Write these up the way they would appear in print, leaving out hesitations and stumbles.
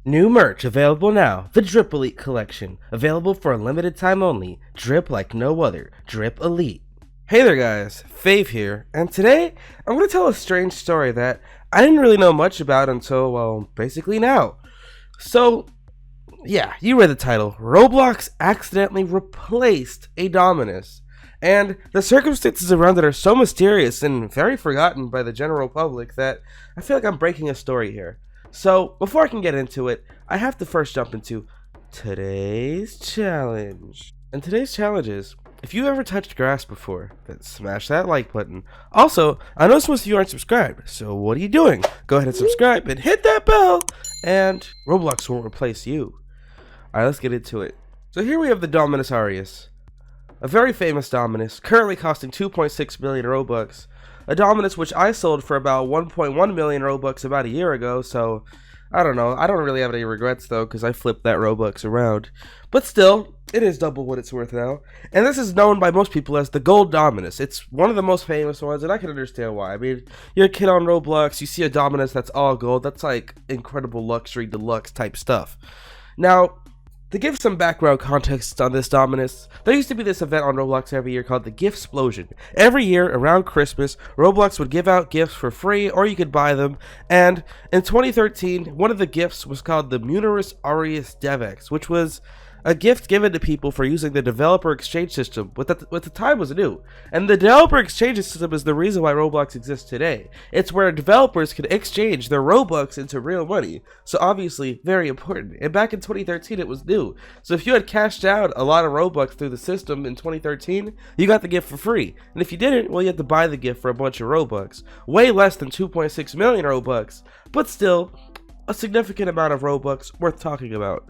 New merch available now. The Drip Elite collection. Available for a limited time only. Drip like no other. Drip Elite. Hey there guys, Fave here, and today I'm going to tell a strange story that I didn't really know much about until, well, basically now. So, yeah, you read the title. Roblox accidentally replaced a Dominus. And the circumstances around it are so mysterious and very forgotten by the general public that I feel like I'm breaking a story here. So, before I can get into it, I have to first jump into today's challenge. And today's challenge is, if you've ever touched grass before, then smash that like button. Also, I know most of you aren't subscribed, so what are you doing? Go ahead and subscribe and hit that bell, and Roblox won't replace you. Alright, let's get into it. So here we have the Dominus Aureus. A very famous Dominus, currently costing 2.6 million Robux. A Dominus which I sold for about 1.1 million Robux about a year ago, so I don't know. I don't really have any regrets though, because I flipped that Robux around. But still, it is double what it's worth now. And this is known by most people as the Gold Dominus. It's one of the most famous ones, and I can understand why. I mean, you're a kid on Roblox, you see a Dominus that's all gold, that's like incredible luxury deluxe type stuff. Now, to give some background context on this Dominus, there used to be this event on Roblox every year called the Giftsplosion. Every year, around Christmas, Roblox would give out gifts for free, or you could buy them, and in 2013, one of the gifts was called the Dominus Aureus DevX, which was a gift given to people for using the developer exchange system, which at the time was new. And the developer exchange system is the reason why Roblox exists today. It's where developers can exchange their Robux into real money. So obviously, very important. And back in 2013, it was new. So if you had cashed out a lot of Robux through the system in 2013, you got the gift for free. And if you didn't, well, you had to buy the gift for a bunch of Robux. Way less than 2.6 million Robux, but still, a significant amount of Robux worth talking about.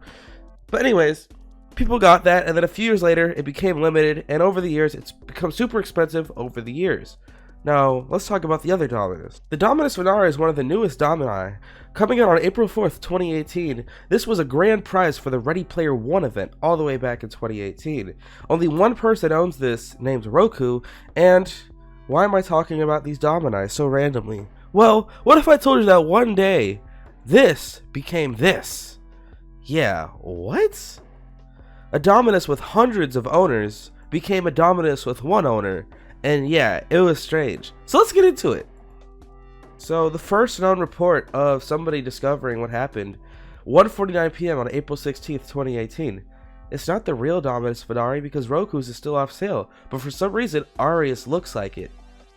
But anyways, people got that, and then a few years later, it became limited, and over the years, it's become super expensive over the years. Now, let's talk about the other Dominus. The Dominus Venari is one of the newest Domini. Coming out on April 4th, 2018, this was a grand prize for the Ready Player One event, all the way back in 2018. Only one person owns this, named Roku, and why am I talking about these Domini so randomly? Well, what if I told you that one day, this became this? Yeah, what? A Dominus with hundreds of owners became a Dominus with one owner, and yeah, it was strange. So let's get into it. So the first known report of somebody discovering what happened, 1:49 p.m. on April 16th, 2018. It's not the real Dominus Venari because Roku's is still off sale, but for some reason Aureus looks like it.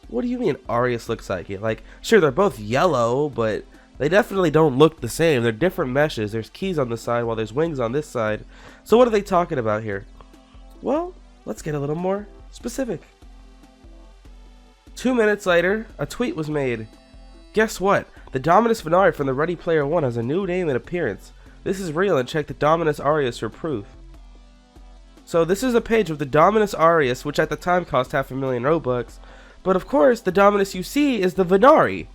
What do you mean Aureus looks like it? Like, sure, they're both yellow, but they definitely don't look the same. They're different meshes. There's keys on this side while there's wings on this side. So what are they talking about here? Well, let's get a little more specific. 2 minutes later, a tweet was made. Guess what? The Dominus Venari from the Ready Player One has a new name and appearance. This is real, and check the Dominus Aureus for proof. So this is a page of the Dominus Aureus, which at the time cost 500,000 Robux. But of course, the Dominus you see is the Venari.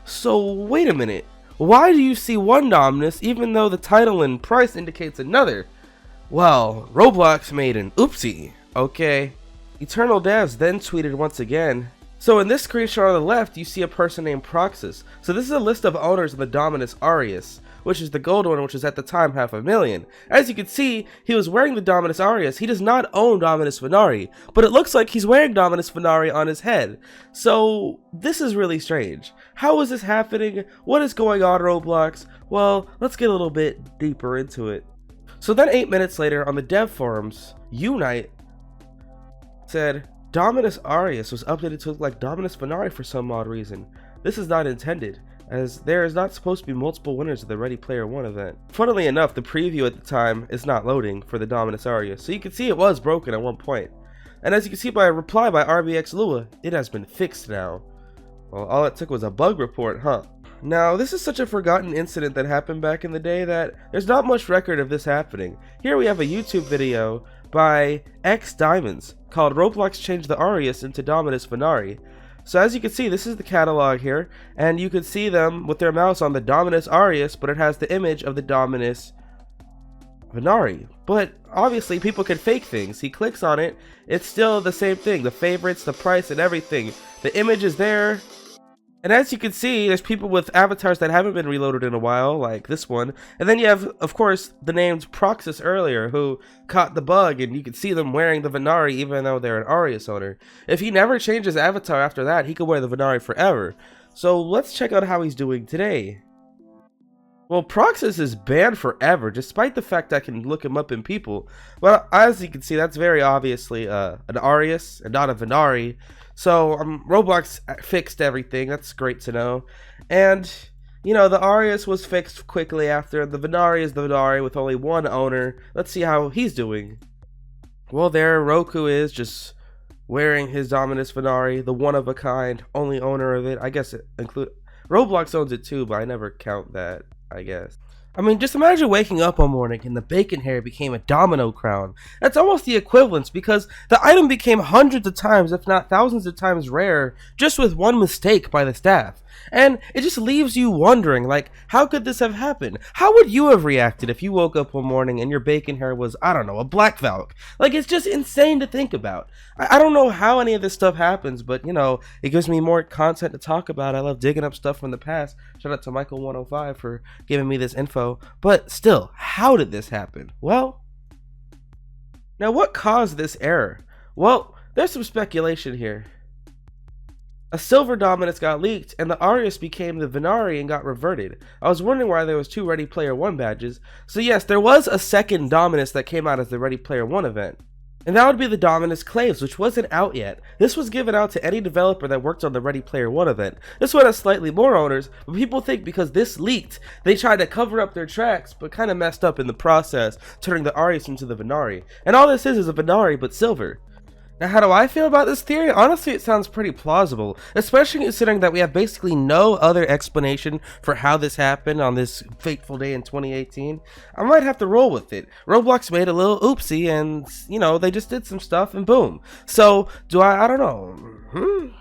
So wait a minute. Why do you see one Dominus even though the title and price indicates another? Well, Roblox made an oopsie, okay? Eternal Devs then tweeted once again. So in this screenshot on the left, you see a person named Proxus. So this is a list of owners of the Dominus Aureus, which is the gold one, which was at the time 500,000. As you can see, he was wearing the Dominus Aureus. He does not own Dominus Venari, but it looks like he's wearing Dominus Venari on his head. So this is really strange. How is this happening? What is going on, Roblox? Well, let's get a little bit deeper into it. So then 8 minutes later, on the dev forums, Unite said, Dominus Aureus was updated to look like Dominus Venari for some odd reason. This is not intended, as there is not supposed to be multiple winners of the Ready Player One event. Funnily enough, the preview at the time is not loading for the Dominus Aureus, so you can see it was broken at one point. And as you can see by a reply by RBX Lua, it has been fixed now. Well, all it took was a bug report, huh? Now, this is such a forgotten incident that happened back in the day that there's not much record of this happening. Here we have a YouTube video by X Diamonds called Roblox Changed the Aureus into Dominus Venari. So as you can see, this is the catalog here, and you can see them with their mouse on the Dominus Aureus, but it has the image of the Dominus Venari. But obviously people can fake things. He clicks on it, it's still the same thing. The favorites, the price, and everything. The image is there, And as you can see, there's people with avatars that haven't been reloaded in a while, like this one. And then you have, of course, the named Proxus earlier, who caught the bug, and you can see them wearing the Venari even though they're an Aureus owner. If he never changed his avatar after that, he could wear the Venari forever. So let's check out how he's doing today. Well, Proxus is banned forever, despite the fact I can look him up in people. Well, as you can see, that's very obviously an Aureus and not a Venari. So Roblox fixed everything. That's great to know. And you know, the Aureus was fixed quickly after. The Venari is the Venari with only one owner. Let's see how he's doing. Well, there Roku is just wearing his Dominus Venari, the one of a kind, only owner of it. I guess it include Roblox owns it too, but I never count that, I guess. I mean, just imagine waking up one morning and the bacon hair became a domino crown. That's almost the equivalence, because the item became hundreds of times, if not thousands of times rarer, just with one mistake by the staff. And it just leaves you wondering, like, how could this have happened? How would you have reacted if you woke up one morning and your bacon hair was, I don't know, a black Valk? Like, it's just insane to think about. I don't know how any of this stuff happens, but, you know, it gives me more content to talk about. I love digging up stuff from the past. Shout out to Michael105 for giving me this info. But still, how did this happen? Well, now what caused this error? Well, there's some speculation here. A silver Dominus got leaked, and the Aureus became the Venari and got reverted. I was wondering why there was 2 Ready Player 1 badges. So yes, there was a second Dominus that came out as the Ready Player 1 event. And that would be the Dominus Claves, which wasn't out yet. This was given out to any developer that worked on the Ready Player 1 event. This one has slightly more owners, but people think because this leaked, they tried to cover up their tracks, but kind of messed up in the process, turning the Aureus into the Venari. And all this is a Venari, but silver. Now, how do I feel about this theory? Honestly, it sounds pretty plausible, especially considering that we have basically no other explanation for how this happened on this fateful day in 2018. I might have to roll with it. Roblox made a little oopsie and, you know, they just did some stuff and boom. So, I don't know.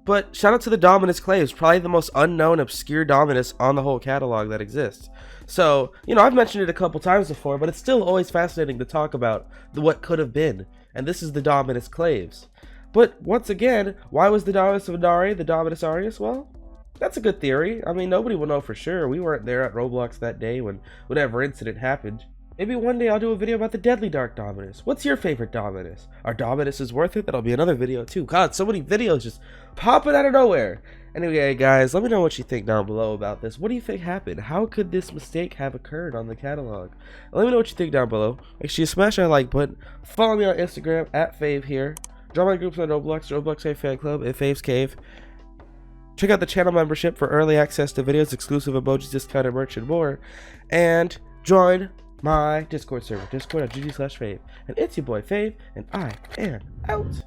But shout out to the Dominus Claves, probably the most unknown, obscure Dominus on the whole catalog that exists. So, you know, I've mentioned it a couple times before, but it's still always fascinating to talk about what could have been. And this is the Dominus Claves. But once again, why was the Dominus Venari the Dominus Aureus? Well, that's a good theory. I mean, nobody will know for sure. We weren't there at Roblox that day when whatever incident happened. Maybe one day I'll do a video about the Deadly Dark Dominus. What's your favorite Dominus? Are Dominus worth it? That'll be another video too. God, so many videos just popping out of nowhere. Anyway, guys, let me know what you think down below about this. What do you think happened? How could this mistake have occurred on the catalog? Let me know what you think down below. Make sure you smash that like button. Follow me on Instagram at Fave here. Join my groups on Roblox, Roblox Fave Fan Club, and Fave's Cave. Check out the channel membership for early access to videos, exclusive emojis, discounted merch, and more. And join my Discord server, discord.gg/Fave. And it's your boy Fave, and I am out.